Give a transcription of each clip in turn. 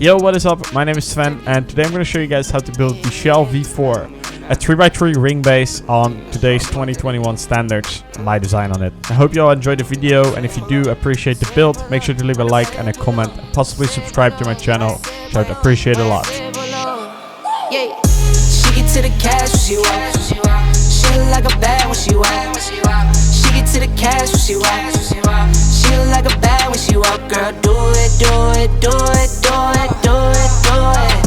Yo, what is up? My name is Sven, and today I'm going to show you guys how to build the Shell V4, a 3x3 ring base on today's 2021 standards, my design on it. I hope you all enjoyed the video, and if you do appreciate the build, make sure to leave a like and a comment, and possibly subscribe to my channel, which I'd appreciate a lot. Yeah, she get to the cash when she walk. She look like a bad when she walk. She get to the cash when she walk. She look like a bad when she walk. Girl, do it, do it, do it, do it, do it, do it.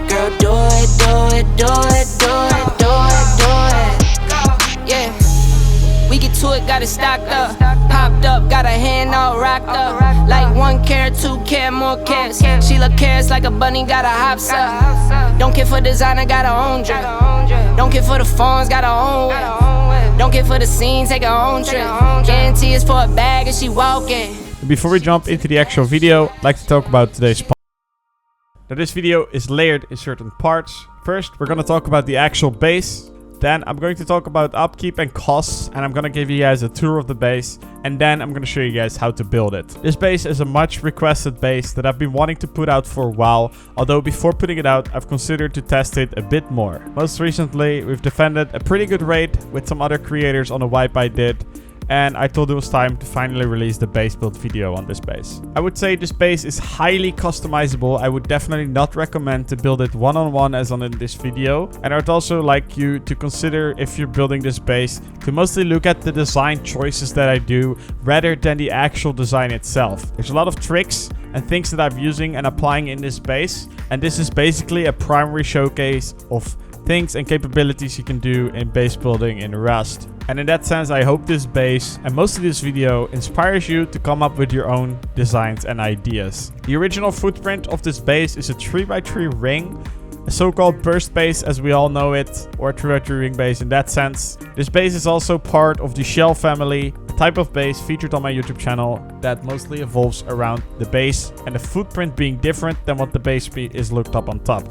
Girl, do it, do it, do it, do it, do it, do it. Yeah, we get to it, got it stocked up, popped up, got her hand all rocked up. Like 1 carat, 2 carat, more carats. She look carrots like a bunny, got her hops up. Don't care for designer, got her own drip. Don't care for the phones, got her own whip. Don't care for the scene, take her own trip. Guarantee it's for a bag and she walking. Before we jump into the actual video, I'd like to talk about today's sponsor. Now, this video is layered in certain parts. First, we're going to talk about the actual base. Then I'm going to talk about upkeep and costs, and I'm going to give you guys a tour of the base, and then I'm going to show you guys how to build it. This base is a much requested base that I've been wanting to put out for a while, although before putting it out, I've considered to test it a bit more. Most recently, we've defended a pretty good raid with some other creators on a wipe I did, and I thought it was time to finally release the base build video on this base. I would say this base is highly customizable. I would definitely not recommend to build it one-on-one as on in this video. And I would also like you to consider, if you're building this base, to mostly look at the design choices that I do rather than the actual design itself. There's a lot of tricks and things that I'm using and applying in this base, and this is basically a primary showcase of things and capabilities you can do in base building in Rust. And in that sense, I hope this base and most of this video inspires you to come up with your own designs and ideas. The original footprint of this base is a 3x3 ring, a so-called burst base as we all know it, or a 3x3 ring base in that sense. This base is also part of the Shell family, a type of base featured on my YouTube channel that mostly evolves around the base and the footprint being different than what the base is looked up on top.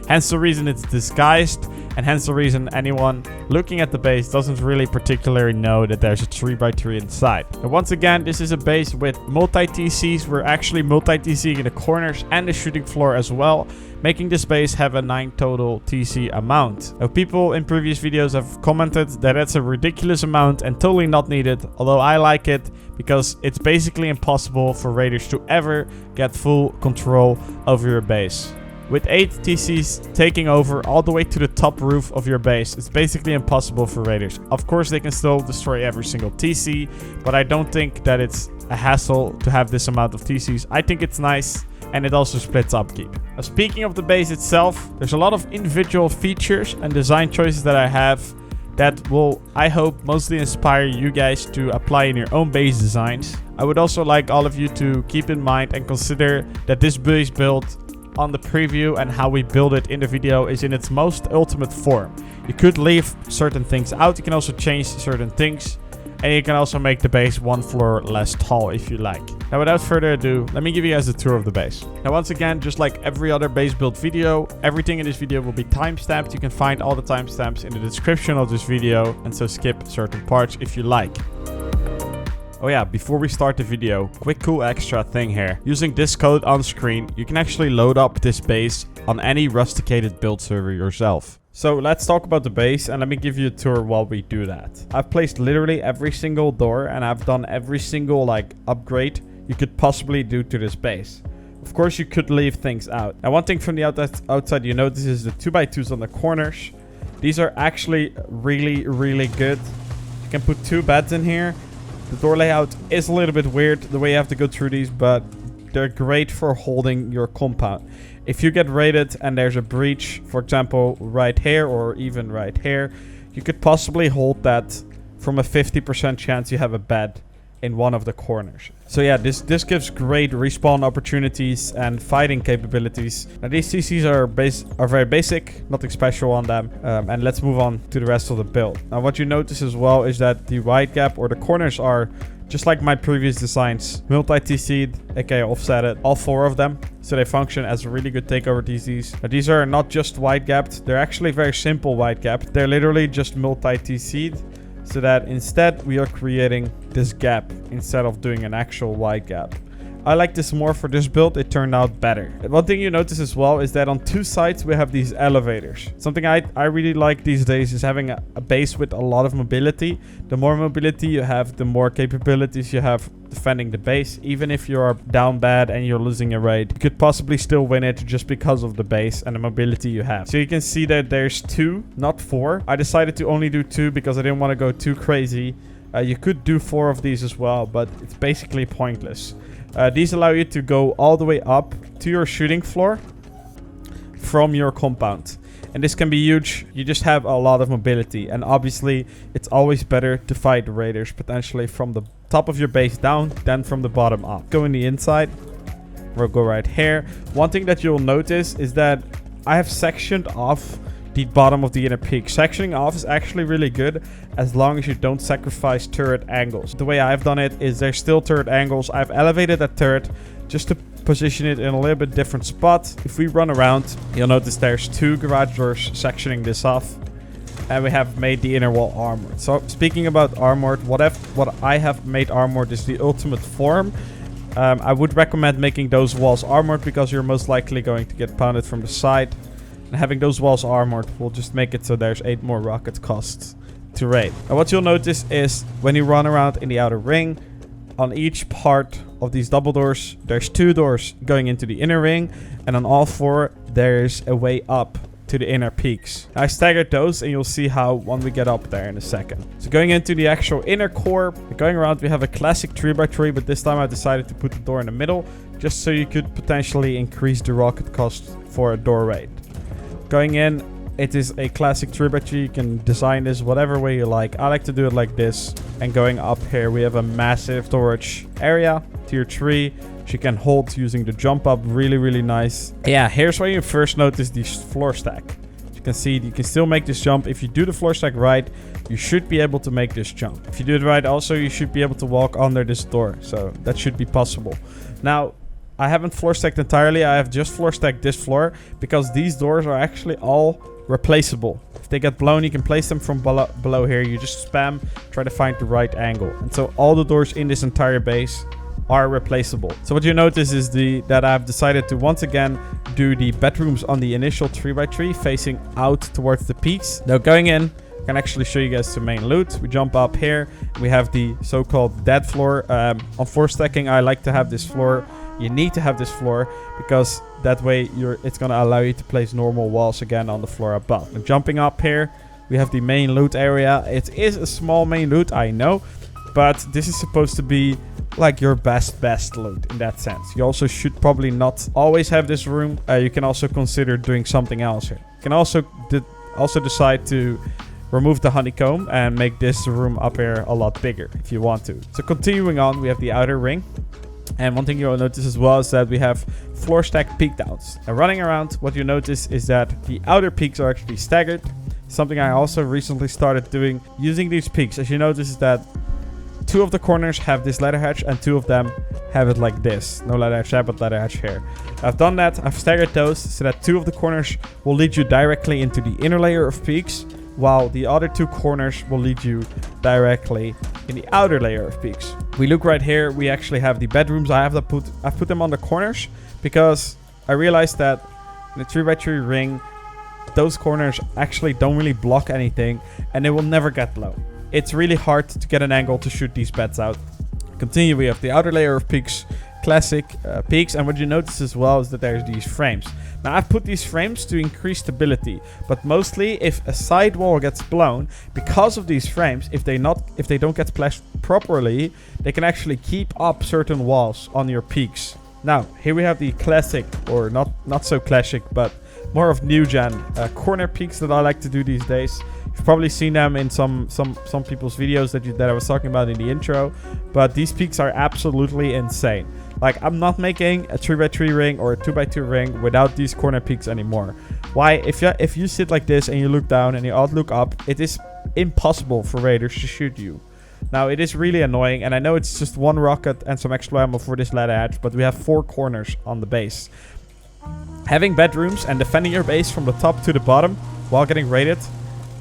Hence the reason it's disguised, and hence the reason anyone looking at the base doesn't really particularly know that there's a 3x3 inside. And once again, this is a base with multi-TCs. We're actually multi-TCing in the corners and the shooting floor as well, making this base have a 9 total TC amount. Now, people in previous videos have commented that that's a ridiculous amount and totally not needed, although I like it because it's basically impossible for raiders to ever get full control over your base. With 8 TCs taking over all the way to the top roof of your base, it's basically impossible for raiders. Of course, they can still destroy every single TC, but I don't think that it's a hassle to have this amount of TCs. I think it's nice, and it also splits upkeep. Now, speaking of the base itself, there's a lot of individual features and design choices that I have that will, I hope, mostly inspire you guys to apply in your own base designs. I would also like all of you to keep in mind and consider that this base build on the preview and how we build it in the video is in its most ultimate form. You could leave certain things out, you can also change certain things, and you can also make the base 1 floor less tall if you like. Now, without further ado, let me give you guys a tour of the base. Now, once again, just like every other base build video, everything in this video will be timestamped. You can find all the timestamps in the description of this video, and so skip certain parts if you like. Oh yeah, before we start the video, quick cool extra thing here. Using this code on screen, you can actually load up this base on any Rusticated build server yourself. So let's talk about the base, and let me give you a tour while we do that. I've placed literally every single door, and I've done every single upgrade you could possibly do to this base. Of course, you could leave things out. Now, one thing from the outside you notice is the 2x2s on the corners. These are actually really good. You can put 2 beds in here. The door layout is a little bit weird, the way you have to go through these, but they're great for holding your compound. If you get raided and there's a breach, for example, right here or even right here, you could possibly hold that from a 50% chance you have a bed in one of the corners. So yeah, this gives great respawn opportunities and fighting capabilities. Now, these CCs are very basic, nothing special on them. And let's move on to the rest of the build. Now, what you notice as well is that the wide gap or the corners are, just like my previous designs, multi-TC'd, aka offsetted, all 4 of them. So they function as really good takeover TCs. Now, these are not just wide gapped, they're actually very simple wide gapped. They're literally just multi-TC'd, so that instead we are creating this gap instead of doing an actual wide gap. I like this more for this build. It turned out better. And one thing you notice as well is that on 2 sides we have these elevators. Something I really like these days is having a base with a lot of mobility. The more mobility you have, the more capabilities you have defending the base. Even if you are down bad and you're losing a raid, you could possibly still win it just because of the base and the mobility you have. So you can see that there's 2, not 4. I decided to only do 2 because I didn't want to go too crazy. You could do 4 of these as well, but it's basically pointless. These allow you to go all the way up to your shooting floor from your compound. And this can be huge. You just have a lot of mobility. And obviously, it's always better to fight raiders potentially from the top of your base down than from the bottom up. Go in the inside. We'll go right here. One thing that you'll notice is that I have sectioned off the bottom of the inner peak. Sectioning off is actually really good as long as you don't sacrifice turret angles. The way I've done it is there's still turret angles. I've elevated that turret just to position it in a little bit different spot. If we run around, you'll notice there's 2 garage doors sectioning this off. And we have made the inner wall armored. So speaking about armored, what I have made armored is the ultimate form. I would recommend making those walls armored because you're most likely going to get pounded from the side. And having those walls armored will just make it so there's 8 more rocket costs to raid. And what you'll notice is when you run around in the outer ring, on each part of these double doors, there's 2 doors going into the inner ring. And on all 4, there's a way up to the inner peaks. I staggered those and you'll see how when we get up there in a second. So going into the actual inner core, going around, we have a classic 3x3, but this time I decided to put the door in the middle just so you could potentially increase the rocket cost for a door raid. Going in, it is a classic 3x3. You can design this whatever way you like. I like to do it like this. And going up here, we have a massive storage area, tier 3. Which you can hold using the jump up. Really, really nice. Yeah, here's where you first notice the floor stack. As you can see, you can still make this jump. If you do the floor stack right, you should be able to make this jump. If you do it right, also, you should be able to walk under this door. So that should be possible. Now, I haven't floor stacked entirely. I have just floor stacked this floor because these doors are actually all replaceable. If they get blown, you can place them from below here. You just spam, try to find the right angle. And so all the doors in this entire base are replaceable. So what you notice is that I've decided to once again do the bedrooms on the initial 3x3 facing out towards the peaks. Now going in, I can actually show you guys the main loot. We jump up here. We have the so-called dead floor. On floor stacking, I like to have this floor. You need to have this floor because that way it's going to allow you to place normal walls again on the floor above. And jumping up here, we have the main loot area. It is a small main loot, I know, but this is supposed to be like your best loot in that sense. You also should probably not always have this room. You can also consider doing something else here. You can also decide to remove the honeycomb and make this room up here a lot bigger if you want to. So continuing on, we have the outer ring. And one thing you'll notice as well is that we have floor stack peak downs. And running around, what you notice is that the outer peaks are actually staggered. Something I also recently started doing using these peaks. As you notice is that 2 of the corners have this ladder hatch and 2 of them have it like this. No ladder hatch there, but ladder hatch here. I've done that. I've staggered those so that 2 of the corners will lead you directly into the inner layer of peaks, while the other 2 corners will lead you directly in the outer layer of peaks. We look right here. We actually have the bedrooms. I've put them on the corners because I realized that in a 3x3 ring, those corners actually don't really block anything and they will never get blown. It's really hard to get an angle to shoot these beds out. Continue, we have the outer layer of peaks, classic peaks, and what you notice as well is that there's these frames. Now I've put these frames to increase stability, but mostly if a side wall gets blown, because of these frames, if they don't get splashed properly, they can actually keep up certain walls on your peaks. Now here we have the classic, or not so classic, but more of new gen corner peaks that I like to do these days. You've probably seen them in some people's videos that I was talking about in the intro, but these peaks are absolutely insane. Like, I'm not making a 3x3 ring or a 2x2 ring without these corner peaks anymore. Why? If you sit like this and you look down and you all look up, it is impossible for raiders to shoot you. Now, it is really annoying, and I know it's just 1 rocket and some extra ammo for this ladder hatch, but we have 4 corners on the base. Having bedrooms and defending your base from the top to the bottom while getting raided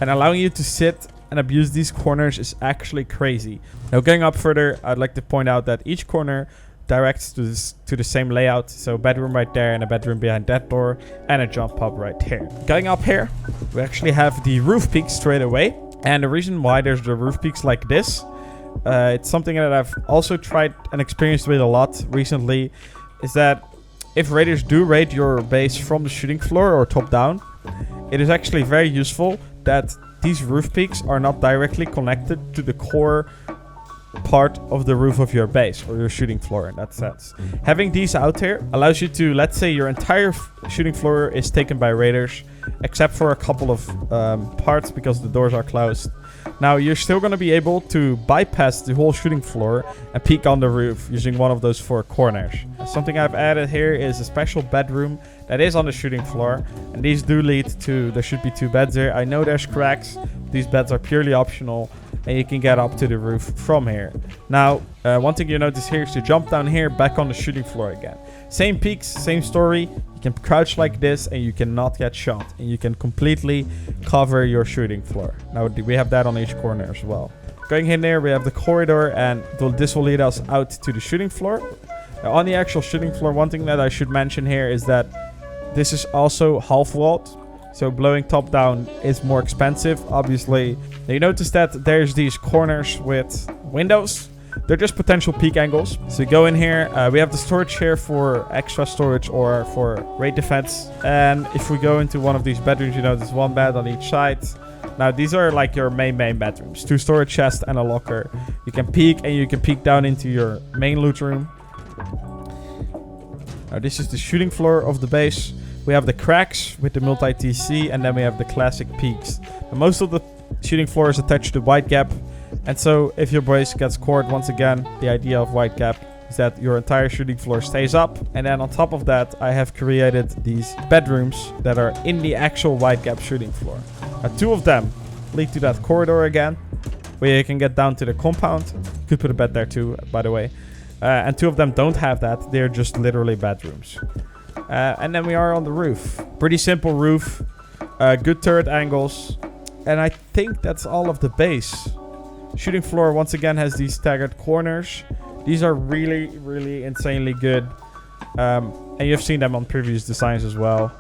and allowing you to sit and abuse these corners is actually crazy. Now, going up further, I'd like to point out that each corner directs to the same layout. So bedroom right there and a bedroom behind that door and a jump pub right here. Going up here, we actually have the roof peaks straight away. And the reason why there's the roof peaks like this, it's something that I've also tried and experienced with a lot recently, is that if raiders do raid your base from the shooting floor or top down, it is actually very useful that these roof peaks are not directly connected to the core part of the roof of your base or your shooting floor in that sense. Having these out here allows you to, let's say your entire shooting floor is taken by raiders, except for a couple of parts because the doors are closed. Now you're still going to be able to bypass the whole shooting floor and peek on the roof using one of those 4 corners. Something I've added here is a special bedroom that is on the shooting floor, and these do lead to, there should be 2 beds here. I know there's cracks, these beds are purely optional, and you can get up to the roof from here. Now, one thing you notice here is to jump down here back on the shooting floor again. Same peaks, same story. You can crouch like this and you cannot get shot. And you can completely cover your shooting floor. Now, we have that on each corner as well. Going in there, we have the corridor, and this will lead us out to the shooting floor. Now, on the actual shooting floor, one thing that I should mention here is that this is also half-walled. So blowing top down is more expensive, obviously. Now you notice that there's these corners with windows. They're just potential peak angles. So you go in here, we have the storage here for extra storage or for raid defense. And if we go into one of these bedrooms, you notice 1 bed on each side. Now these are like your main bedrooms. 2 storage chests and a locker. You can peek, and you can peek down into your main loot room. Now this is the shooting floor of the base. We have the cracks with the multi-TC, and then we have the classic peaks. And most of the shooting floor is attached to white gap. And so if your base gets cored, once again, the idea of white gap is that your entire shooting floor stays up. And then on top of that, I have created these bedrooms that are in the actual white gap shooting floor. Now 2 of them lead to that corridor again, where you can get down to the compound. You could put a bed there too, by the way. And 2 of them don't have that. They're just literally bedrooms. And then we are on the roof. Pretty simple roof. Good turret angles. And I think that's all of the base. Shooting floor once again has these staggered corners. These are really, really insanely good. And you've seen them on previous designs as well.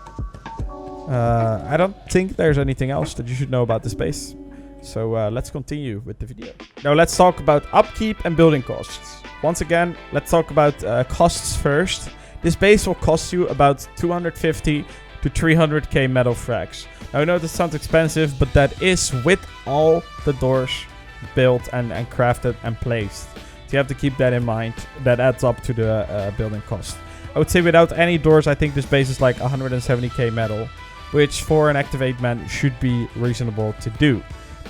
I don't think there's anything else that you should know about this base. So let's continue with the video. Now let's talk about upkeep and building costs. Once again, let's talk about costs first. This base will cost you about 250 to 300k metal frags. Now I know this sounds expensive, but that is with all the doors built and crafted and placed. So you have to keep that in mind. That adds up to the building cost. I would say without any doors, I think this base is like 170k metal, which for an active 8-man should be reasonable to do.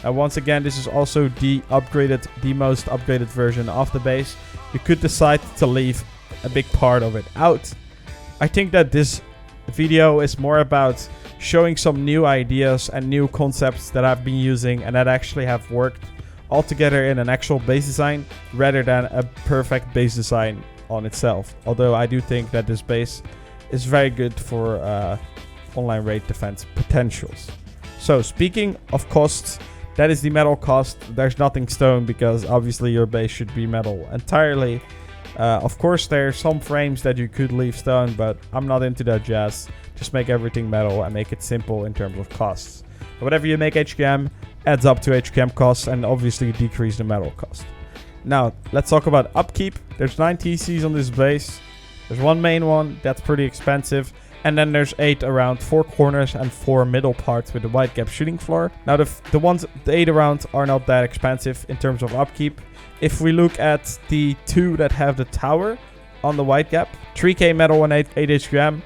Now once again, this is also the most upgraded version of the base. You could decide to leave a big part of it out. I think that this video is more about showing some new ideas and new concepts that I've been using and that actually have worked all together in an actual base design rather than a perfect base design on itself. Although I do think that this base is very good for online raid defense potentials. So speaking of costs, that is the metal cost. There's nothing stone because obviously your base should be metal entirely. Of course, there are some frames that you could leave stone, but I'm not into that jazz. Just make everything metal and make it simple in terms of costs. But whatever you make HQM adds up to HQM costs and obviously decrease the metal cost. Now, let's talk about upkeep. There's 9 TCs on this base. There's 1 main one. That's pretty expensive. And then there's 8 around 4 corners and 4 middle parts with the white gap shooting floor. Now, the 8 around are not that expensive in terms of upkeep. If we look at the 2 that have the tower on the white gap, 3k metal and 8 HQM.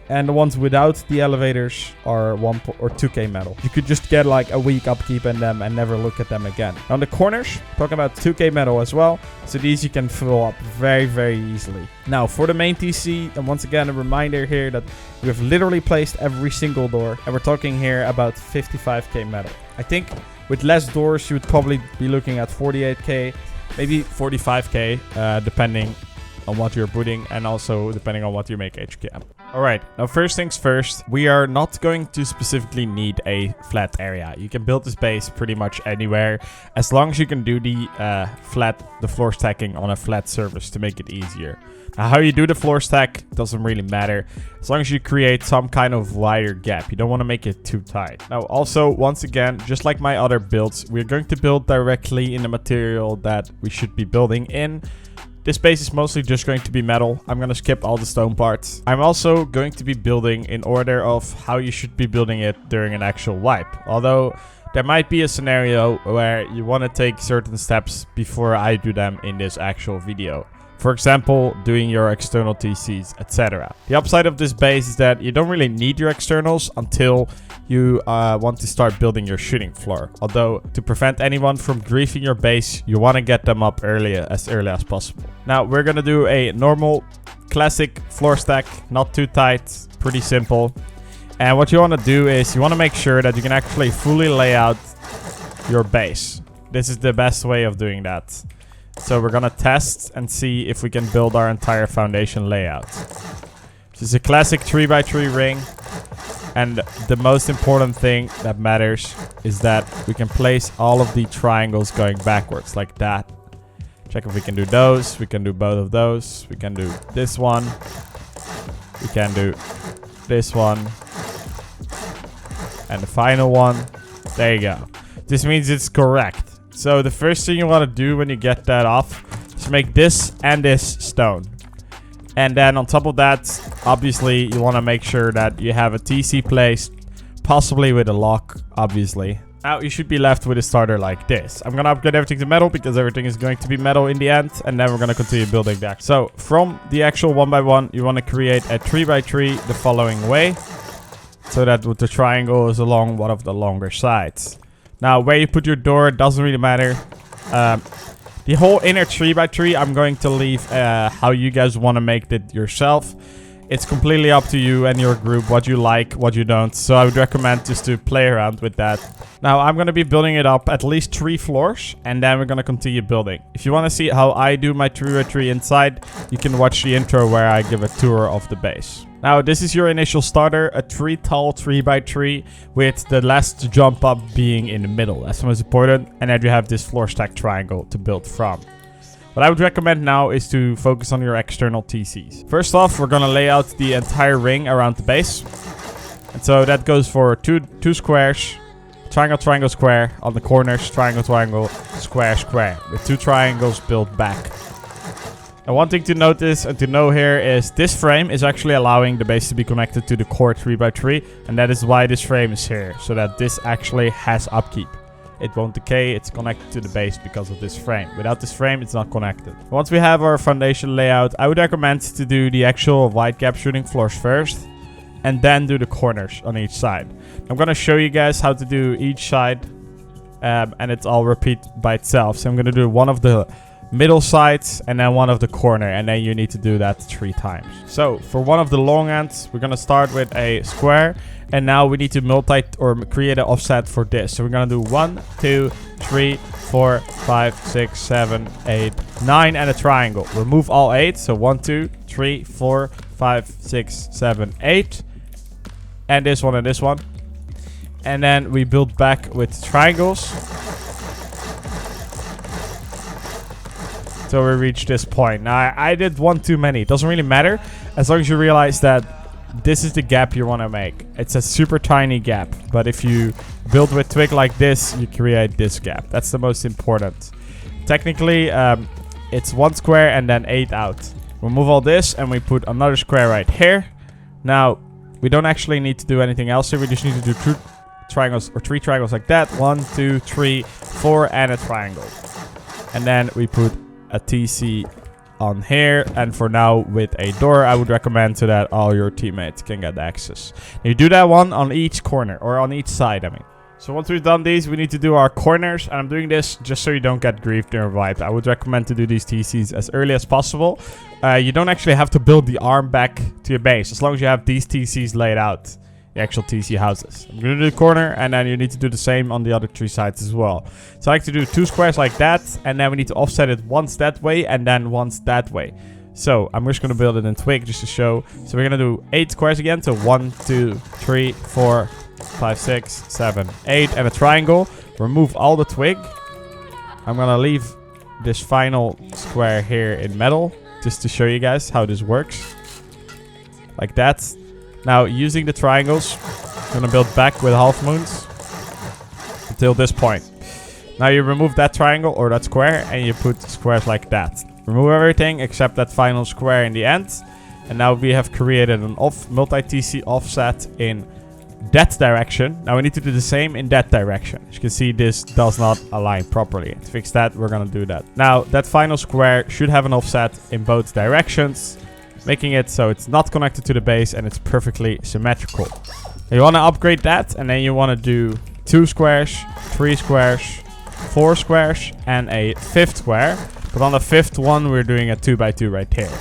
And the ones without the elevators are 1 or 2k metal. You could just get like a week upkeep in them and never look at them again. On the corners, talking about 2k metal as well. So these you can fill up very, very easily. Now for the main TC, and once again a reminder here that we have literally placed every single door. And we're talking here about 55k metal. I think with less doors you would probably be looking at 48k, maybe 45k, depending on what you're putting and also depending on what you make HQM. Alright, now first things first, we are not going to specifically need a flat area. You can build this base pretty much anywhere as long as you can do the floor stacking on a flat surface to make it easier. Now, how you do the floor stack doesn't really matter as long as you create some kind of wider gap. You don't want to make it too tight. Now also, once again, just like my other builds, we're going to build directly in the material that we should be building in. This base is mostly just going to be metal. I'm going to skip all the stone parts. I'm also going to be building in order of how you should be building it during an actual wipe. Although there might be a scenario where you want to take certain steps before I do them in this actual video. For example, doing your external TCs, etc. The upside of this base is that you don't really need your externals until you want to start building your shooting floor. Although, to prevent anyone from griefing your base, you want to get them up as early as possible. Now, we're going to do a normal, classic floor stack, not too tight, pretty simple. And what you want to do is you want to make sure that you can actually fully lay out your base. This is the best way of doing that. So we're gonna test and see if we can build our entire foundation layout. This is a classic 3x3 ring. And the most important thing that matters is that we can place all of the triangles going backwards like that. Check if we can do those. We can do both of those. We can do this one. We can do this one. And the final one. There you go. This means it's correct. So the first thing you want to do when you get that off is make this and this stone. And then on top of that, obviously, you want to make sure that you have a TC placed, possibly with a lock, obviously. Now you should be left with a starter like this. I'm going to upgrade everything to metal because everything is going to be metal in the end. And then we're going to continue building that. So from the actual 1x1, you want to create a 3x3 the following way. So that the triangle is along one of the longer sides. Now, where you put your door doesn't really matter. The whole inner 3x3, I'm going to leave how you guys want to make it yourself. It's completely up to you and your group, what you like, what you don't. So I would recommend just to play around with that. Now, I'm going to be building it up at least 3 floors, and then we're going to continue building. If you want to see how I do my 3x3 inside, you can watch the intro where I give a tour of the base. Now, this is your initial starter, a 3 tall 3x3 with the last jump up being in the middle. That's the most important. And then you have this floor stack triangle to build from. What I would recommend now is to focus on your external TCs. First off, we're going to lay out the entire ring around the base. And so that goes for two squares. Triangle, triangle, square. On the corners, triangle, triangle, square, square. With 2 triangles built back. And one thing to notice and to know here is this frame is actually allowing the base to be connected to the core 3x3. And that is why this frame is here. So that this actually has upkeep. It won't decay, it's connected to the base because of this frame. Without this frame, it's not connected. Once we have our foundation layout, I would recommend to do the actual wide gap shooting floors first. And then do the corners on each side. I'm going to show you guys how to do each side. And it's all repeat by itself. So I'm going to do one of the middle sides and then one of the corner, and then you need to do that 3 times. So for one of the long ends, we're gonna start with a square, and now we need to create an offset for this. So we're gonna do 1, 2, 3, 4, 5, 6, 7, 8, 9, and a triangle. Remove all 8. So 1, 2, 3, 4, 5, 6, 7, 8, and this one and this one. And then we build back with triangles. So we reach this point. Now, I did one too many. It doesn't really matter as long as you realize that this is the gap you want to make. It's a super tiny gap. But if you build with twig like this, you create this gap. That's the most important. Technically, it's 1 square and then 8 out. Remove all this and we put another square right here. Now, we don't actually need to do anything else here. We just need to do 2 triangles or 3 triangles like that. 1, 2, 3, 4, and a triangle. And then we put a TC on here, and for now with a door I would recommend so that all your teammates can get access. You do that one on each corner or on each side, I mean. So once we've done these, we need to do our corners, and I'm doing this just so you don't get griefed during wipe. I would recommend to do these TCs as early as possible. You don't actually have to build the arm back to your base as long as you have these TCs laid out. The actual TC houses. I'm going to do the corner, and then you need to do the same on the other 3 sides as well. So I like to do 2 squares like that, and then we need to offset it once that way and then once that way. So I'm just going to build it in twig just to show. So we're going to do 8 squares again. So 1, 2, 3, 4, 5, 6, 7, 8. And a triangle. Remove all the twig. I'm going to leave this final square here in metal. Just to show you guys how this works. Like that. Now using the triangles. I'm going to build back with half moons. Until this point. Now you remove that triangle or that square. And you put squares like that. Remove everything except that final square in the end. And now we have created an multi-TC offset in that direction. Now we need to do the same in that direction. As you can see, this does not align properly. To fix that, we're going to do that. Now that final square should have an offset in both directions. Making it so it's not connected to the base and it's perfectly symmetrical. Now you want to upgrade that and then you want to do 2 squares, 3 squares, 4 squares and a 5th square. But on the 5th one, we're doing a 2x2 right here.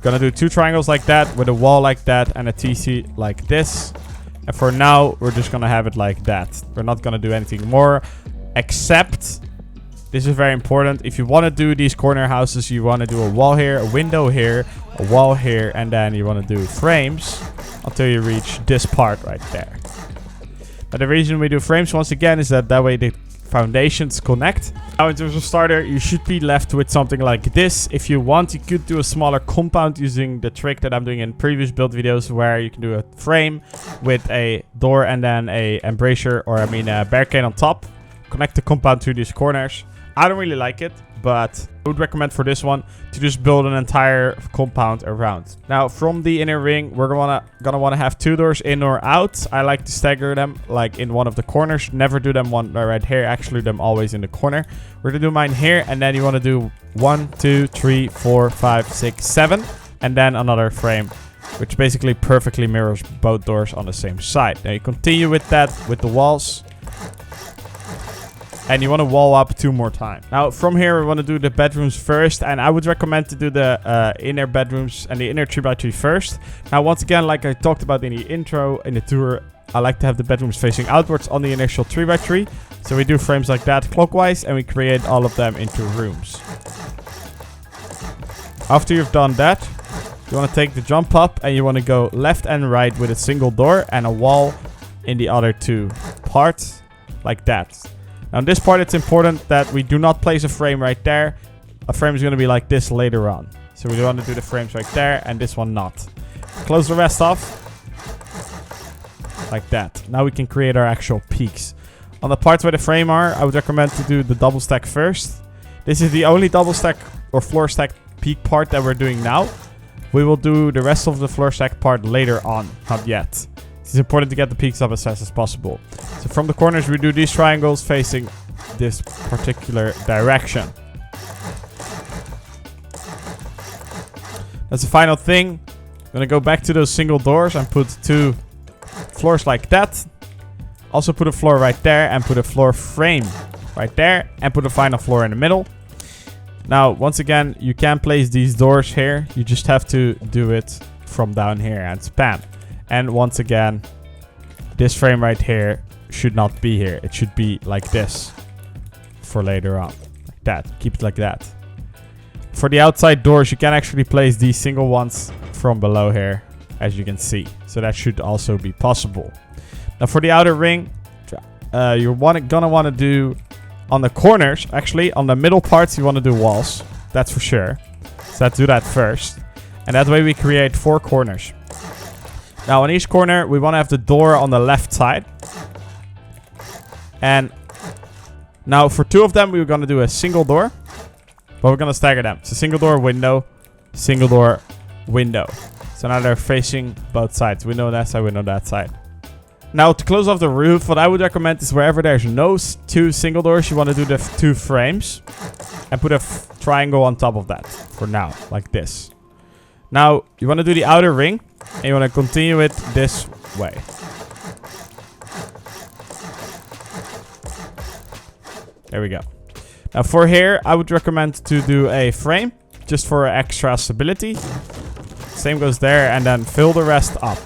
Gonna do 2 triangles like that, with a wall like that, and a TC like this. And for now, we're just gonna have it like that. We're not gonna do anything more, except, this is very important, if you wanna do these corner houses, you wanna do a wall here, a window here, a wall here, and then you wanna do frames until you reach this part right there. Now the reason we do frames once again is that way the foundations connect. Now in terms of starter, you should be left with something like this. If you want, you could do a smaller compound using the trick that I'm doing in previous build videos, where you can do a frame with a door and then a embrasure, or a barricade on top. Connect the compound to these corners. I don't really like it, but I would recommend for this one to just build an entire compound around. Now from the inner ring, we're gonna want to have 2 doors in or out. I like to stagger them like in one of the corners. Never do them one right here, actually do them always in the corner. We're gonna do mine here, and then you want to do 1, 2, 3, 4, 5, 6, 7, and then another frame, which basically perfectly mirrors both doors on the same side. Now you continue with that with the walls. And you want to wall up 2 more times. Now from here we want to do the bedrooms first. And I would recommend to do the inner bedrooms and the inner 3x3 first. Now once again, like I talked about in the intro, in the tour, I like to have the bedrooms facing outwards on the initial 3x3. So we do frames like that clockwise and we create all of them into rooms. After you've done that, you want to take the jump up and you want to go left and right with a single door and a wall in the other 2 parts like that. Now in this part, it's important that we do not place a frame right there. A frame is going to be like this later on. So we want to do the frames right there and this one not. Close the rest off. Like that. Now we can create our actual peaks. On the parts where the frame are, I would recommend to do the double stack first. This is the only double stack or floor stack peak part that we're doing now. We will do the rest of the floor stack part later on, not yet. It's important to get the peaks up as fast as possible. So from the corners, we do these triangles facing this particular direction. That's the final thing. I'm going to go back to those single doors and put 2 floors like that. Also put a floor right there and put a floor frame right there. And put a final floor in the middle. Now, once again, you can place these doors here. You just have to do it from down here and spam. And once again, this frame right here should not be here. It should be like this for later on. Like that. Keep it like that. For the outside doors, you can actually place these single ones from below here, as you can see. So that should also be possible. Now for the outer ring, you're gonna want to do on the corners, actually on the middle parts, you want to do walls. That's for sure. So let's do that first. And that way we create 4 corners. Now on each corner, we want to have the door on the left side. And now for 2 of them, we're going to do a single door. But we're going to stagger them. So single door, window, single door, window. So now they're facing both sides. Window on that side, window on that side. Now to close off the roof, what I would recommend is wherever there's no 2 single doors, you want to do the 2 frames. And put a triangle on top of that for now, like this. Now you want to do the outer ring. And you want to continue it this way. There we go. Now for here, I would recommend to do a frame. Just for extra stability. Same goes there. And then fill the rest up.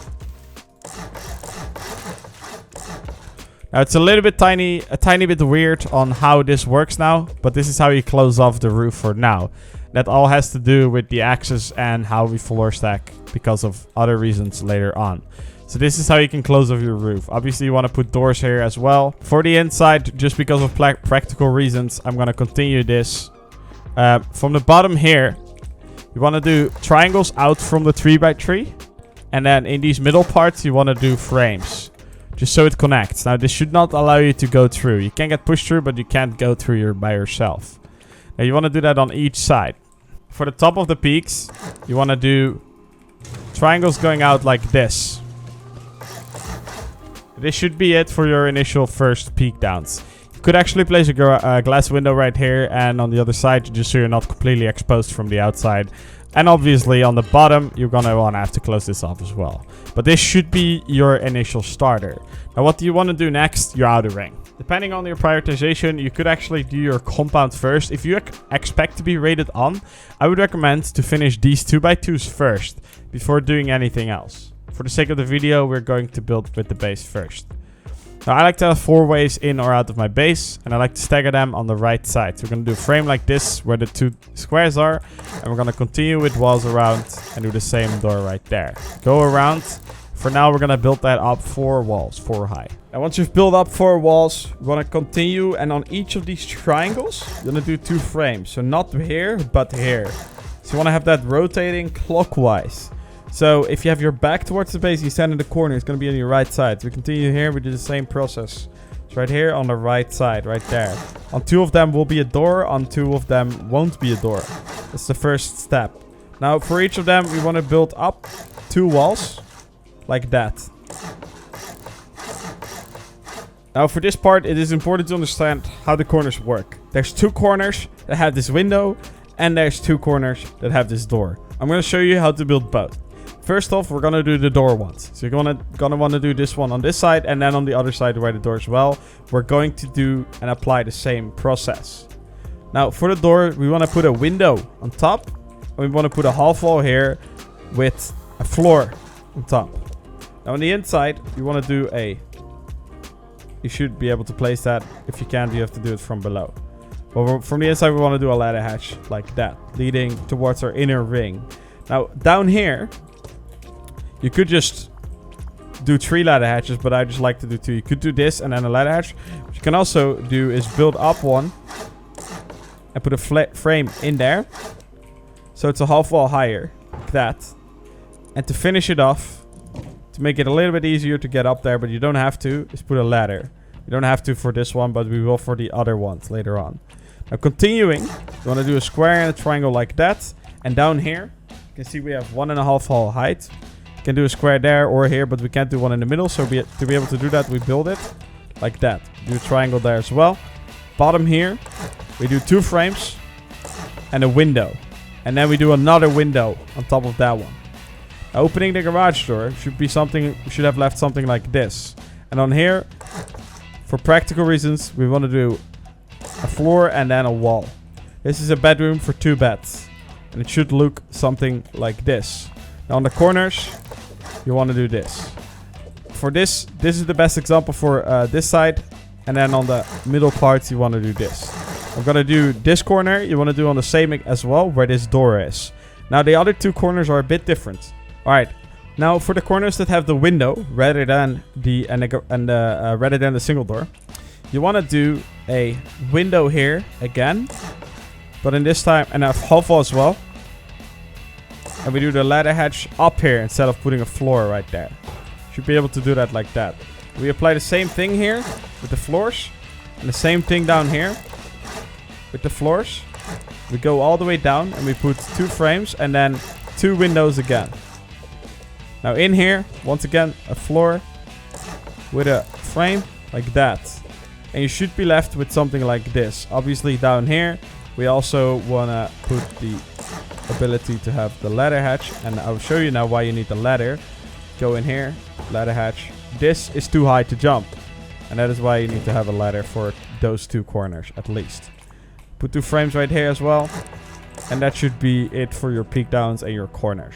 Now it's a tiny bit weird on how this works now. But this is how you close off the roof for now. That all has to do with the axis and how we floor stack because of other reasons later on. So this is how you can close off your roof. Obviously, you want to put doors here as well. For the inside, just because of practical reasons, I'm going to continue this. From the bottom here, you want to do triangles out from the 3x3. And then in these middle parts, you want to do frames. Just so it connects. Now, this should not allow you to go through. You can get pushed through, but you can't go through here by yourself. Now, you want to do that on each side. For the top of the peaks, you want to do triangles going out like this. This should be it for your initial first peek downs. You could actually place a glass window right here and on the other side, just so you're not completely exposed from the outside. And obviously on the bottom, you're going to want to have to close this off as well. But this should be your initial starter. Now what do you want to do next? Your outer ring. Depending on your prioritization, you could actually do your compound first. If you expect to be rated on, I would recommend to finish these 2x2s first before doing anything else. For the sake of the video, we're going to build with the base first. Now, I like to have 4 ways in or out of my base, and I like to stagger them on the right side. So we're going to do a frame like this, where the 2 squares are, and we're going to continue with walls around and do the same door right there. Go around. For now, we're going to build that up 4 walls, 4 high. And once you've built up 4 walls, we're going to continue, and on each of these triangles, you're going to do 2 frames. So not here, but here. So you want to have that rotating clockwise. So if you have your back towards the base, you stand in the corner, it's going to be on your right side. So we continue here, we do the same process. It's right here on the right side, right there. On 2 of them will be a door, on 2 of them won't be a door. That's the first step. Now for each of them, we want to build up 2 walls, like that. Now for this part, it is important to understand how the corners work. There's 2 corners that have this window, and there's 2 corners that have this door. I'm going to show you how to build both. First off, we're going to do the door ones. So you're going to want to do this one on this side and then on the other side where the door as well. We're going to do and apply the same process. Now for the door, we want to put a window on top. And we want to put a half wall here with a floor on top. Now on the inside, you want to do you should be able to place that. If you can't, you have to do it from below. But from the inside, we want to do a ladder hatch like that, leading towards our inner ring. Now down here, you could just do 3 ladder hatches, but I just like to do 2. You could do this and then a ladder hatch. What you can also do is build up one and put a flat frame in there. So it's a half wall higher, like that. And to finish it off, to make it a little bit easier to get up there, but you don't have to, is put a ladder. You don't have to for this one, but we will for the other ones later on. Now continuing, you want to do a square and a triangle like that. And down here, you can see we have 1.5 wall height. You can do a square there or here, but we can't do one in the middle. So to be able to do that, we build it like that. Do a triangle there as well. Bottom here, we do 2 frames and a window. And then we do another window on top of that one. Now, opening the garage door should be something, we should have left something like this. And on here, for practical reasons, we want to do a floor and then a wall. This is a bedroom for 2 beds. And it should look something like this. Now on the corners, you want to do this. For this is the best example for this side. And then on the middle parts, you want to do this. I'm going to do this corner. You want to do on the same as well, where this door is. Now the other 2 corners are a bit different. All right. Now for the corners that have the window rather than the single door, you want to do a window here again, but in this time and a half wall as well. And we do the ladder hatch up here instead of putting a floor right there. Should be able to do that like that. We apply the same thing here with the floors and the same thing down here with the floors. We go all the way down and we put 2 frames and then 2 windows again. Now in here, once again, a floor with a frame like that. And you should be left with something like this. Obviously down here, we also want to put the ability to have the ladder hatch. And I'll show you now why you need the ladder. Go in here, ladder hatch. This is too high to jump. And that is why you need to have a ladder for those 2 corners at least. Put 2 frames right here as well. And that should be it for your peek downs and your corners.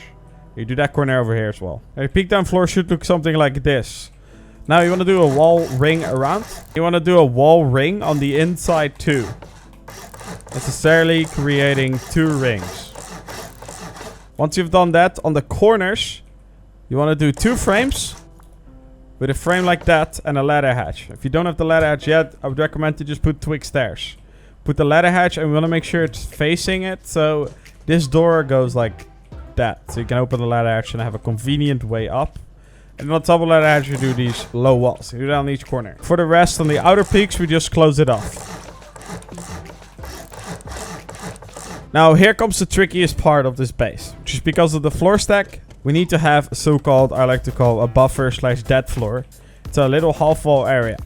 You do that corner over here as well. A peek down floor should look something like this. Now you want to do a wall ring around. You want to do a wall ring on the inside too. necessarily creating 2 rings. Once you've done that, on the corners, you want to do 2 frames with a frame like that and a ladder hatch. If you don't have the ladder hatch yet, I would recommend to just put twig stairs. Put the ladder hatch, and we want to make sure it's facing it, so this door goes like that. So you can open the ladder hatch and have a convenient way up. And on top of the ladder hatch, you do these low walls. You do that on each corner. For the rest, on the outer peaks, we just close it off. Now, here comes the trickiest part of this base, which is because of the floor stack. We need to have a so-called, I like to call a buffer / dead floor. It's a little half wall area.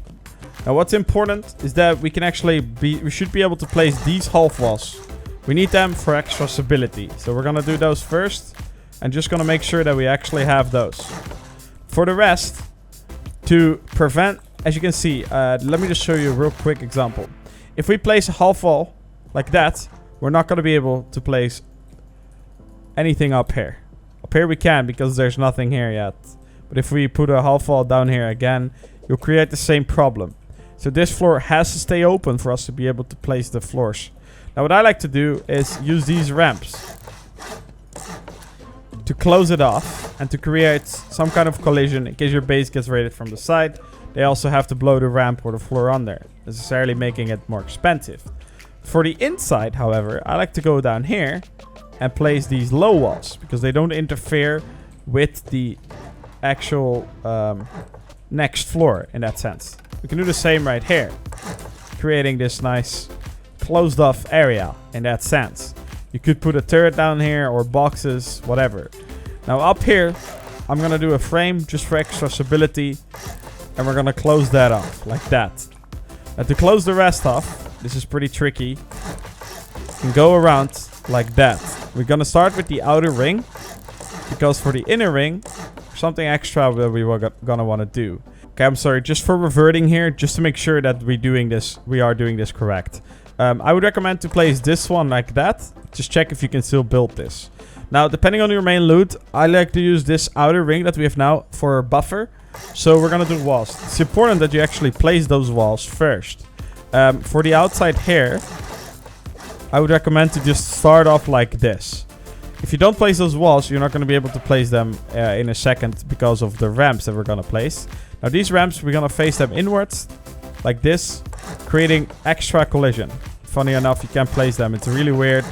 Now what's important is that we can actually we should be able to place these half walls. We need them for extra stability. So we're gonna do those first and just gonna make sure that we actually have those. For the rest, to prevent, as you can see, let me just show you a real quick example. If we place a half wall like that, we're not gonna be able to place anything up here. Up here we can because there's nothing here yet. But if we put a half wall down here again, you'll create the same problem. So this floor has to stay open for us to be able to place the floors. Now what I like to do is use these ramps to close it off and to create some kind of collision in case your base gets raided from the side. They also have to blow the ramp or the floor on there, necessarily making it more expensive. For the inside, however, I like to go down here and place these low walls because they don't interfere with the actual next floor in that sense. We can do the same right here, creating this nice closed off area in that sense. You could put a turret down here or boxes, whatever. Now up here, I'm gonna do a frame just for extra stability, and we're gonna close that off like that. And to close the rest off, this is pretty tricky. You can go around like that. We're gonna start with the outer ring, because for the inner ring, something extra that we were gonna want to do. Okay, I'm sorry, just for reverting here, just to make sure that we are doing this correct. I would recommend to place this one like that. Just check if you can still build this. Now, depending on your main loot, I like to use this outer ring that we have now for a buffer. So we're gonna do walls. It's important that you actually place those walls first. For the outside here, I would recommend to just start off like this. If you don't place those walls, you're not going to be able to place them in a second because of the ramps that we're going to place. Now these ramps, we're going to face them inwards like this, creating extra collision. Funny enough, you can't place them. It's really weird.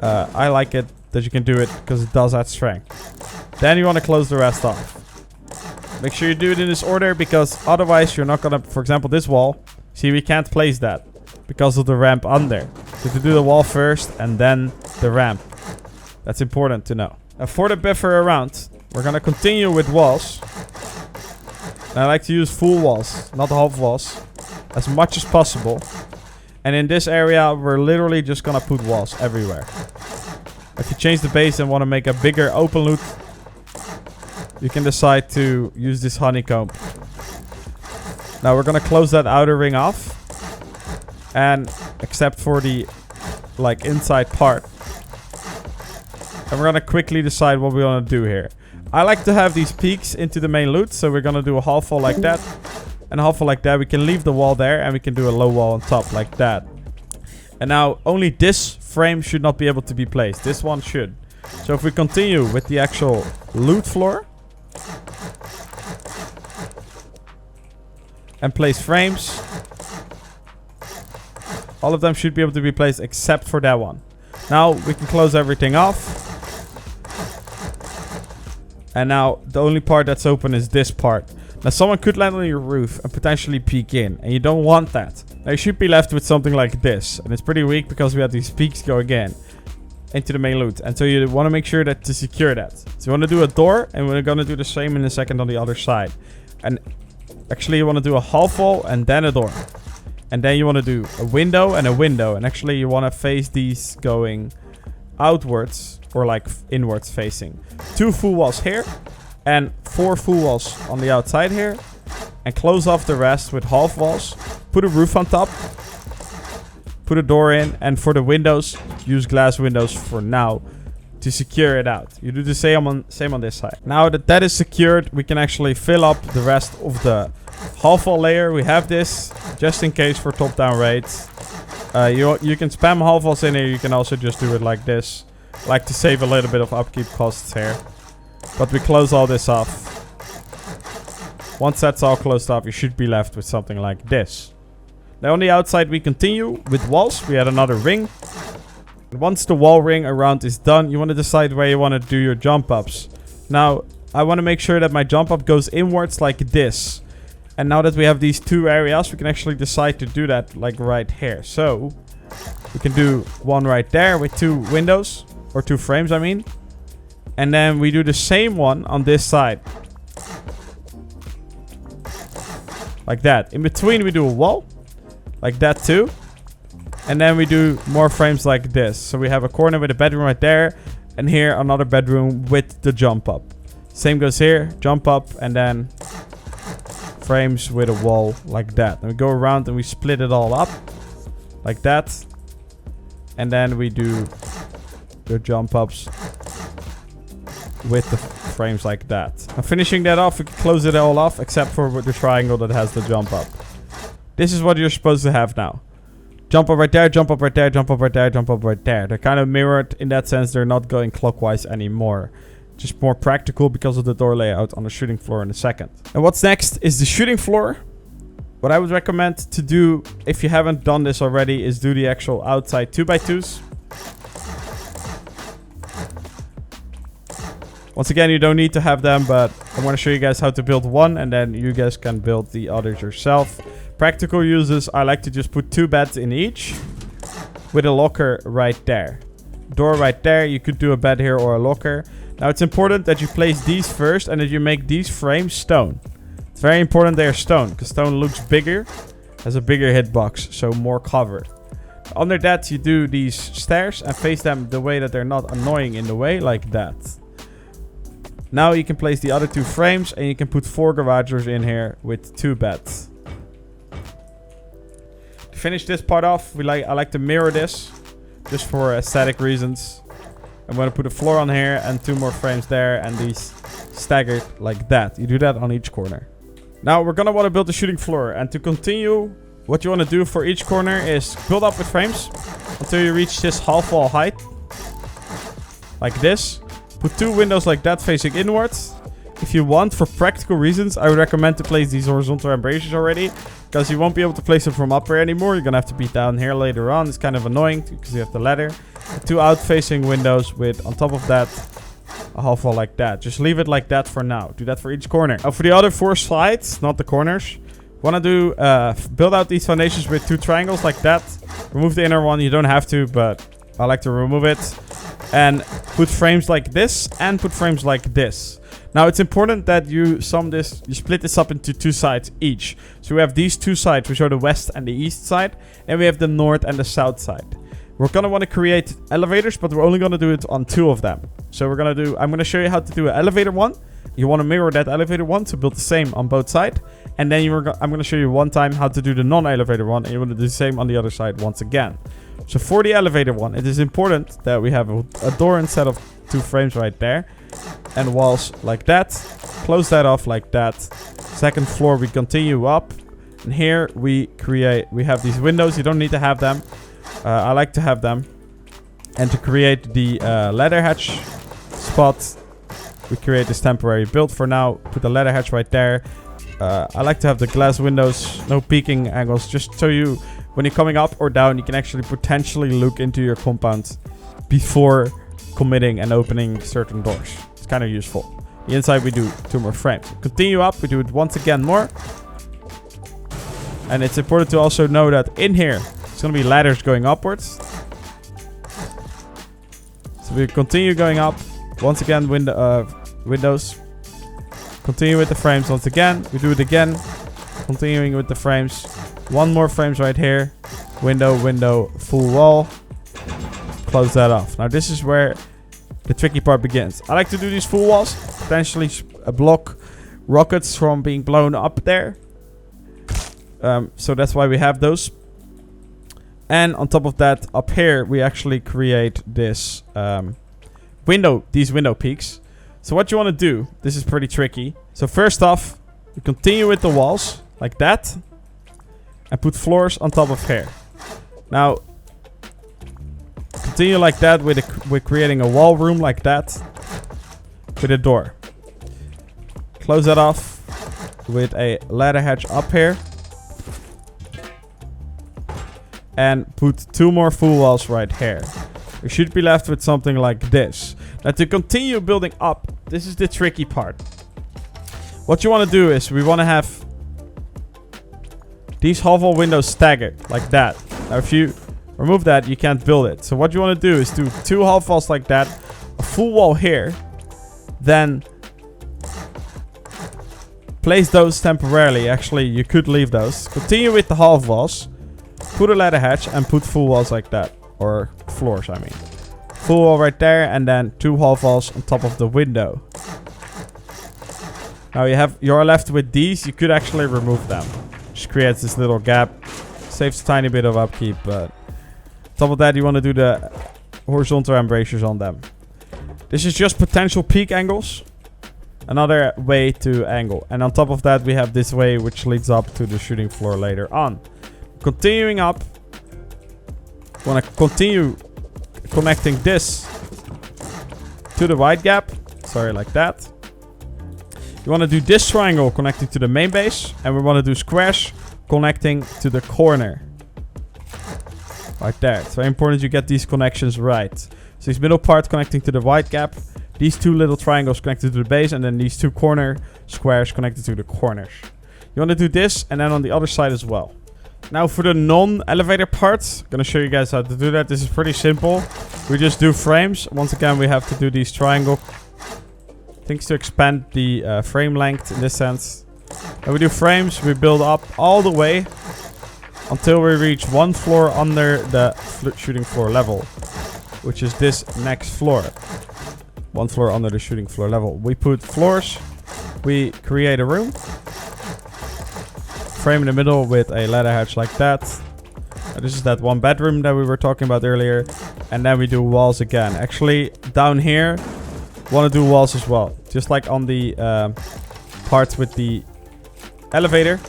I like it that you can do it because it does add strength. Then you want to close the rest off. Make sure you do it in this order because otherwise you're not going to, for example, this wall. See, we can't place that because of the ramp under. So to do the wall first and then the ramp. That's important to know. Now for the buffer around, we're gonna continue with walls. And I like to use full walls, not half walls, as much as possible. And in this area, we're literally just gonna put walls everywhere. If you change the base and want to make a bigger open loot, you can decide to use this honeycomb. Now we're gonna close that outer ring off. And except for the inside part. And we're gonna quickly decide what we want to do here. I like to have these peaks into the main loot, so we're gonna do a half wall like that and a half wall like that. We can leave the wall there and we can do a low wall on top like that. And now only this frame should not be able to be placed. This one should. So if we continue with the actual loot floor and place frames, all of them should be able to be placed except for that one. Now we can close everything off. And now the only part that's open is this part. Now someone could land on your roof and potentially peek in. And you don't want that. Now you should be left with something like this. And it's pretty weak because we have these peaks going in into the main loot. And so you want to make sure that to secure that. So you want to do a door. And we're going to do the same in a second on the other side. And actually you want to do a half wall and then a door. And then you want to do a window and a window. And actually you want to face these going outwards or inwards facing. 2 full walls here and 4 full walls on the outside here. And close off the rest with half walls. Put a roof on top. Put a door in. And for the windows, use glass windows for now to secure it out. You do the same on this side. Now that that is secured, we can actually fill up the rest of the half wall layer. We have this just in case for top down raids. You can spam half walls in here. You can also just do it like this. Like to save a little bit of upkeep costs here. But we close all this off. Once that's all closed off, you should be left with something like this. Now on the outside we continue with walls. We add another ring. And once the wall ring around is done, you want to decide where you want to do your jump ups. Now I want to make sure that my jump up goes inwards like this. And now that we have these two areas, we can actually decide to do that like right here. So we can do one right there with 2 windows. Or 2 frames, I mean. And then we do the same one on this side. Like that. In between we do a wall. Like that too. And then we do more frames like this. So we have a corner with a bedroom right there. And here another bedroom with the jump up. Same goes here. Jump up and then frames with a wall like that. And we go around and we split it all up. Like that. And then we do the jump ups with the frames like that. Now finishing that off, we can close it all off except for the triangle that has the jump up. This is what you're supposed to have now. Jump up right there, jump up right there, jump up right there, jump up right there. They're kind of mirrored in that sense. They're not going clockwise anymore. Just more practical because of the door layout on the shooting floor in a second. And what's next is the shooting floor. What I would recommend to do, if you haven't done this already, is do the actual outside 2x2s. Once again, you don't need to have them, but I want to show you guys how to build one, and then you guys can build the others yourself. Practical uses, I like to just put 2 beds in each with a locker right there. Door right there, you could do a bed here or a locker. Now it's important that you place these first and that you make these frames stone. It's very important they're stone, because stone looks bigger, has a bigger hitbox, so more covered. Under that, you do these stairs and face them the way that they're not annoying in the way, like that. Now you can place the other 2 frames and you can put 4 garage doors in here with 2 beds. To finish this part off, I like to mirror this just for aesthetic reasons. I'm going to put a floor on here and 2 more frames there and these staggered like that. You do that on each corner. Now we're going to want to build the shooting floor, and to continue, what you want to do for each corner is build up with frames until you reach this half wall height. Like this. Put 2 windows like that facing inwards. If you want, for practical reasons, I would recommend to place these horizontal embrasures already, because you won't be able to place them from up here anymore. You're going to have to be down here later on. It's kind of annoying because you have the ladder. 2 out-facing windows with, on top of that, a half wall like that. Just leave it like that for now. Do that for each corner. Now for the other 4 sides, not the corners, want to do build out these foundations with 2 triangles like that. Remove the inner one. You don't have to, but I like to remove it. And put frames like this and put frames like this. Now it's important that you split this up into 2 sides each. So we have these 2 sides, which are the west and the east side. And we have the north and the south side. We're going to want to create elevators, but we're only going to do it on 2 of them. So I'm going to show you how to do an elevator one. You want to mirror that elevator one, so build the same on both sides. And then I'm going to show you one time how to do the non-elevator one, and you want to do the same on the other side once again. So for the elevator one, it is important that we have a door instead of 2 frames right there. And walls like that. Close that off like that. Second floor, we continue up. And here we have these windows. You don't need to have them. I like to have them. And to create the ladder hatch spot, we create this temporary build for now. Put the ladder hatch right there. I like to have the glass windows, no peeking angles, just so you, when you're coming up or down, you can actually potentially look into your compound before committing and opening certain doors. It's kind of useful. The inside we do 2 more frames. Continue up, we do it once again more. And it's important to also know that in here, it's going to be ladders going upwards. So we continue going up. Once again, windows. Continue with the frames once again. We do it again. Continuing with the frames. 1 more frames right here. Window, full wall. Close that off. Now this is where the tricky part begins. I like to do these full walls. Potentially block rockets from being blown up there. So that's why we have those. And on top of that, up here, we actually create this these window peaks. So what you want to do, this is pretty tricky. So first off, you continue with the walls like that. And put floors on top of here. Now, continue like that with creating a wall room like that with a door. Close that off with a ladder hatch up here. And put 2 more full walls right here. We should be left with something like this. Now to continue building up, this is the tricky part. What you want to do is we want to have these half wall windows staggered like that. Now if you remove that, you can't build it. So what you want to do is do 2 half walls like that, a full wall here, then place those temporarily. Actually, you could leave those. Continue with the half walls. Put a ladder hatch and put full walls like that. Or floors, I mean. Full wall right there and then 2 half walls on top of the window. Now you're left with these. You could actually remove them. Just creates this little gap. Saves a tiny bit of upkeep, but on top of that you want to do the horizontal embrasures on them. This is just potential peak angles. Another way to angle. And on top of that we have this way which leads up to the shooting floor later on. Continuing up. Want to continue connecting this to the white gap. Sorry, like that. You want to do this triangle connecting to the main base. And we want to do squares connecting to the corner. Like that. It's very important you get these connections right. So this middle part connecting to the white gap. These 2 little triangles connected to the base. And then these 2 corner squares connected to the corners. You want to do this and then on the other side as well. Now for the non-elevator part, I'm gonna show you guys how to do that. This is pretty simple. We just do frames. Once again, we have to do these triangle things to expand the frame length in this sense. And we do frames. We build up all the way until we reach 1 floor under the shooting floor level, which is this next floor. 1 floor under the shooting floor level. We put floors. We create a room. Frame in the middle with a ladder hatch like that. This is that 1 bedroom that we were talking about earlier. And then we do walls again. Actually, down here, want to do walls as well. Just like on the parts with the elevator.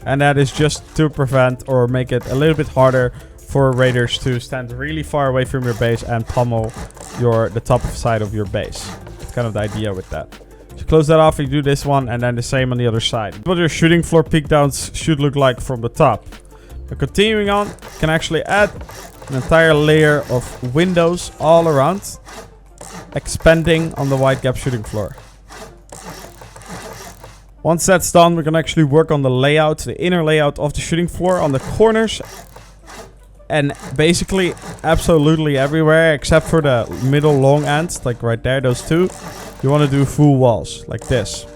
And that is just to prevent or make it a little bit harder for raiders to stand really far away from your base and pummel the top side of your base. That's kind of the idea with that. So close that off, you do this one, and then the same on the other side. What your shooting floor peek downs should look like from the top. Now continuing on, you can actually add an entire layer of windows all around, expanding on the white gap shooting floor. Once that's done, we can actually work on the layout, the inner layout of the shooting floor on the corners. And basically absolutely everywhere except for the middle long ends, like right there, those 2. You want to do full walls, like this.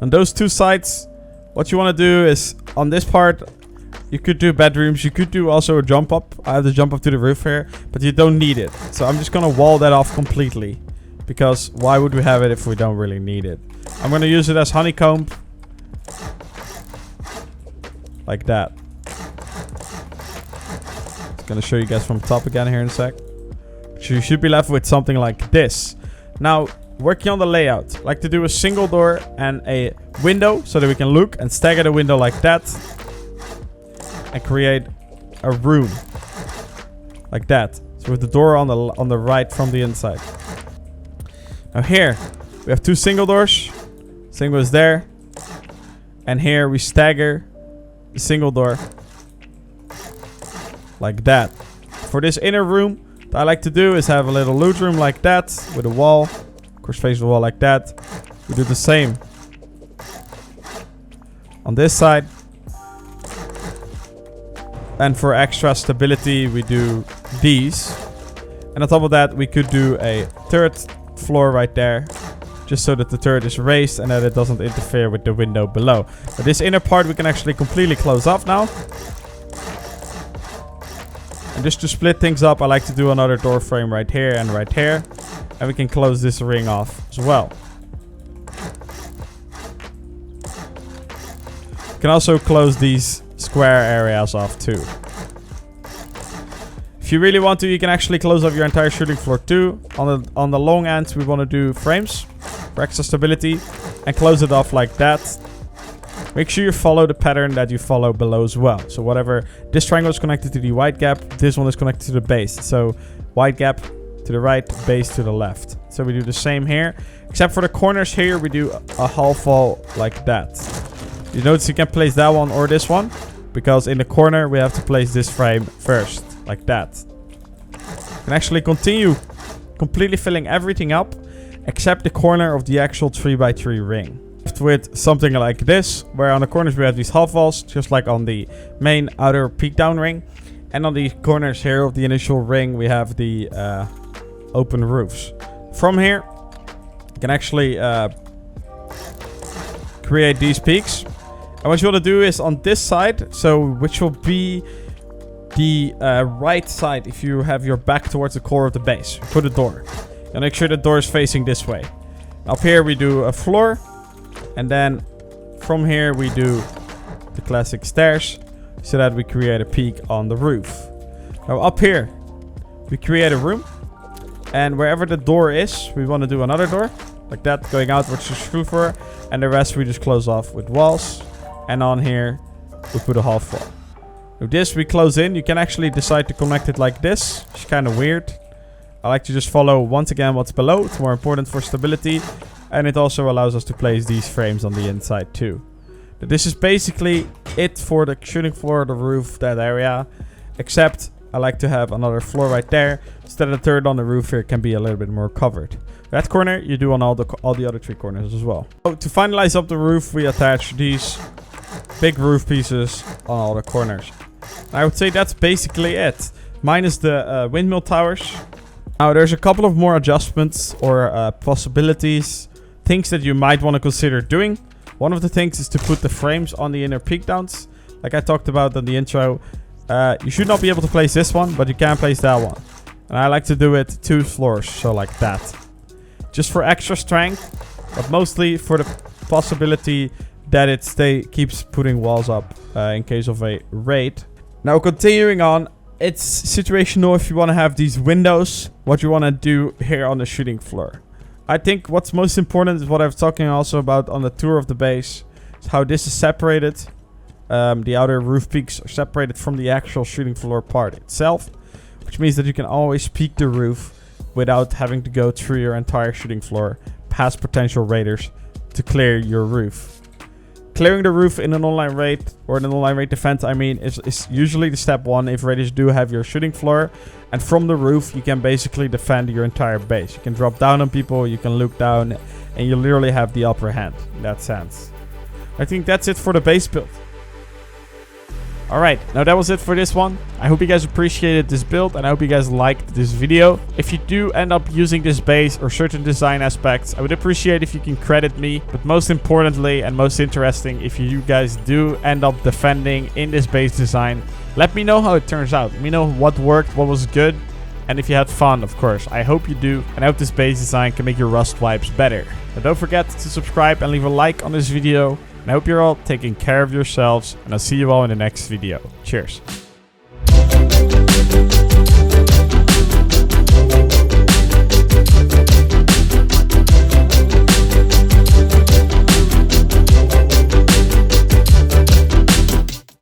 On those 2 sides, what you want to do is, on this part, you could do bedrooms. You could do also a jump up. I have to jump up to the roof here, but you don't need it. So I'm just going to wall that off completely. Because why would we have it if we don't really need it? I'm going to use it as honeycomb. Like that. I'm going to show you guys from top again here in a sec. So you should be left with something like this. Now, working on the layout. I like to do a single door and a window so that we can look and stagger the window like that. And create a room. Like that. So with the door on the right from the inside. Now here, we have 2 single doors. Single is there. And here we stagger the single door. Like that. For this inner room, what I like to do is have a little loot room like that. With a wall. Of course, face the wall like that. We do the same on this side. And for extra stability, we do these. And on top of that, we could do a turret floor right there. Just so that the turret is raised and that it doesn't interfere with the window below. But this inner part we can actually completely close off now. And just to split things up, I like to do another door frame right here and right here. And we can close this ring off as well. You can also close these square areas off too. If you really want to, you can actually close off your entire shooting floor too. On the long ends, we want to do frames for extra stability and close it off like that. make sure you follow the pattern that you follow below as well. So whatever, this triangle is connected to the white gap, this one is connected to the base. So white gap to the right, base to the left. So we do the same here, except for the corners here, we do a half wall like that. You notice you can place that one or this one, because in the corner we have to place this frame first, like that. You can actually continue completely filling everything up, except the corner of the actual 3x3 ring. With something like this, where on the corners we have these half walls, just like on the main outer peek down ring. And on the corners here of the initial ring, we have the open roofs. From here, you can actually create these peaks. And what you want to do is on this side, so which will be the right side if you have your back towards the core of the base. Put a door. And make sure the door is facing this way. Up here we do a floor. And then from here we do the classic stairs, so that we create a peak on the roof. Now up here we create a room, and wherever the door is we want to do another door like that going out, which is screw for, and the rest we just close off with walls. And on here we put a half wall. With this we close in. You can actually decide to connect it like this, which is kind of weird. I like to just follow once again what's below. It's more important for stability. And it also allows us to place these frames on the inside too. But this is basically it for the shooting floor, the roof, that area. Except I like to have another floor right there, so that the third on the roof here can be a little bit more covered. That corner you do on all the other 3 corners as well. So to finalize up the roof, we attach these big roof pieces on all the corners. And I would say that's basically it, minus the windmill towers. Now there's a couple of more adjustments or possibilities. Things that you might want to consider doing. One of the things is to put the frames on the inner peek downs. Like I talked about in the intro. You should not be able to place this one, but you can place that one. And I like to do it 2 floors, so like that. Just for extra strength, but mostly for the possibility that it keeps putting walls up in case of a raid. Now continuing on, it's situational if you want to have these windows, what you want to do here on the shooting floor. I think what's most important is what I was talking also about on the tour of the base. Is how this is separated. The outer roof peaks are separated from the actual shooting floor part itself. Which means that you can always peek the roof without having to go through your entire shooting floor past potential raiders to clear your roof. Clearing the roof in an online raid, or in an online raid defense, I mean, is usually the step 1 if raiders do have your shooting floor. And from the roof, you can basically defend your entire base. You can drop down on people, you can look down, and you literally have the upper hand in that sense. I think that's it for the base build. Alright, now that was it for this one. I hope you guys appreciated this build, and I hope you guys liked this video. If you do end up using this base or certain design aspects, I would appreciate if you can credit me. But most importantly and most interesting, if you guys do end up defending in this base design, let me know how it turns out. Let me know what worked, what was good, and if you had fun, of course. I hope you do, and I hope this base design can make your Rust vibes better. But don't forget to subscribe and leave a like on this video. And I hope you're all taking care of yourselves, and I'll see you all in the next video. Cheers.